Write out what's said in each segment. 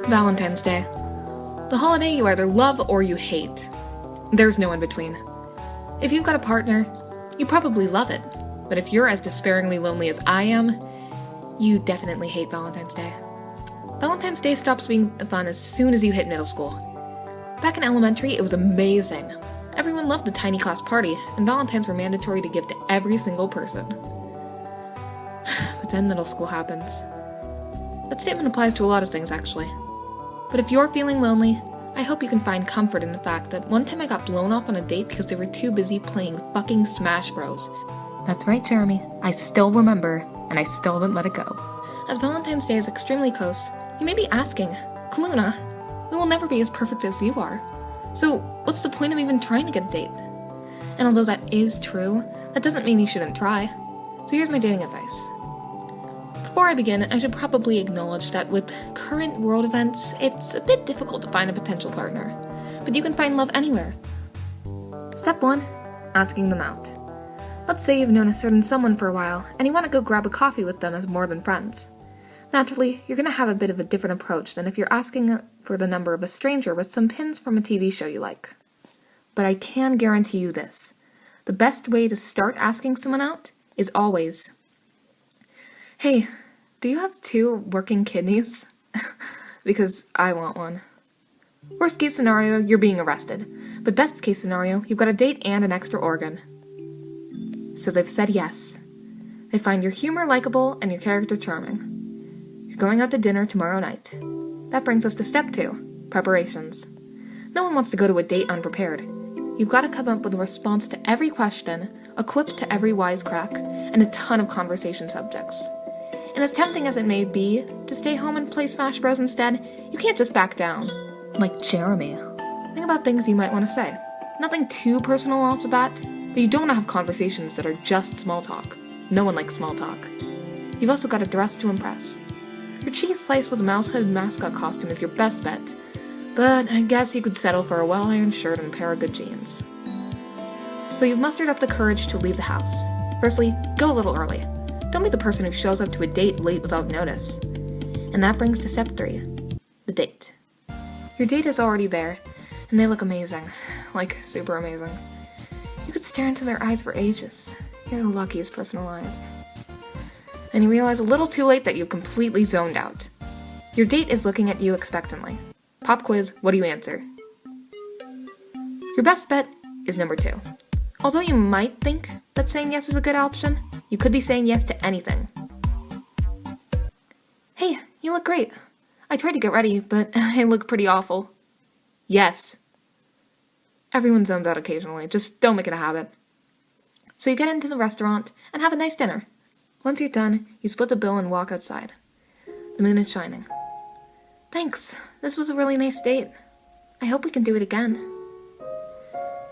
Valentine's Day. The holiday you either love or you hate. There's no in between. If you've got a partner, you probably love it. But if you're as despairingly lonely as I am, you definitely hate Valentine's Day. Valentine's Day stops being fun as soon as you hit middle school. Back in elementary, it was amazing. Everyone loved the tiny class party, and Valentines were mandatory to give to every single person. But then middle school happens. That statement applies to a lot of things, actually. But if you're feeling lonely, I hope you can find comfort in the fact that one time I got blown off on a date because they were too busy playing fucking Smash Bros. That's right, Jeremy. I still remember, and I still haven't let it go. As Valentine's Day is extremely close, you may be asking, Kaluna, we will never be as perfect as you are. So what's the point of even trying to get a date? And although that is true, that doesn't mean you shouldn't try. So here's my dating advice. Before I begin, I should probably acknowledge that with current world events, it's a bit difficult to find a potential partner. But you can find love anywhere. Step 1. Asking them out. Let's say you've known a certain someone for a while, and you want to go grab a coffee with them as more than friends. Naturally, you're going to have a bit of a different approach than if you're asking for the number of a stranger with some pins from a TV show you like. But I can guarantee you this. The best way to start asking someone out is always, hey, do you have 2 working kidneys? Because I want one. Worst case scenario, you're being arrested. But best case scenario, you've got a date and an extra organ. So they've said yes. They find your humor likable and your character charming. You're going out to dinner tomorrow night. That brings us to step 2, preparations. No one wants to go to a date unprepared. You've got to come up with a response to every question, a quip to every wisecrack, and a ton of conversation subjects. And as tempting as it may be to stay home and play Smash Bros instead, you can't just back down. Like Jeremy. Think about things you might want to say. Nothing too personal off the bat, but you don't want to have conversations that are just small talk. No one likes small talk. You've also got to dress to impress. Your cheese sliced with a mouse hood mascot costume is your best bet, but I guess you could settle for a well-ironed shirt and a pair of good jeans. So you've mustered up the courage to leave the house. Firstly, go a little early. Don't be the person who shows up to a date late without notice. And that brings to step 3, the date. Your date is already there, and they look amazing. Like, super amazing. You could stare into their eyes for ages. You're the luckiest person alive. And you realize a little too late that you've completely zoned out. Your date is looking at you expectantly. Pop quiz, what do you answer? Your best bet is number 2. Although you might think that saying yes is a good option, you could be saying yes to anything. Hey, you look great. I tried to get ready, but I look pretty awful. Yes. Everyone zones out occasionally, just don't make it a habit. So you get into the restaurant and have a nice dinner. Once you're done, you split the bill and walk outside. The moon is shining. Thanks, this was a really nice date. I hope we can do it again.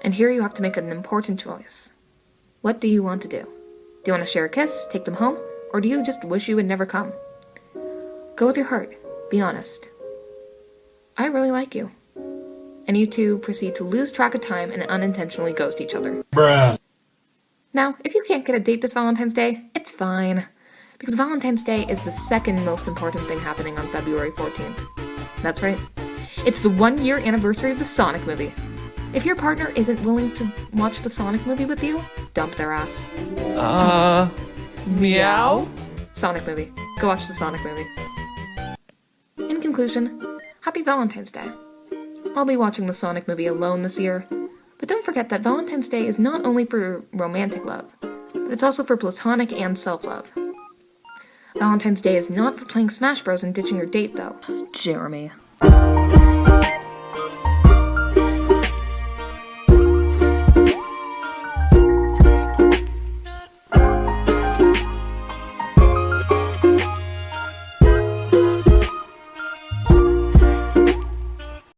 And here you have to make an important choice. What do you want to do? Do you want to share a kiss, take them home, or do you just wish you would never come? Go with your heart. Be honest. I really like you. And you two proceed to lose track of time and unintentionally ghost each other. Bruh. Now, if you can't get a date this Valentine's Day, it's fine. Because Valentine's Day is the second most important thing happening on February 14th. That's right. It's the 1-year anniversary of the Sonic movie. If your partner isn't willing to watch the Sonic movie with you, dump their ass. Meow? Sonic movie. Go watch the Sonic movie. In conclusion, happy Valentine's Day. I'll be watching the Sonic movie alone this year, but don't forget that Valentine's Day is not only for romantic love, but it's also for platonic and self-love. Valentine's Day is not for playing Smash Bros and ditching your date, though. Jeremy.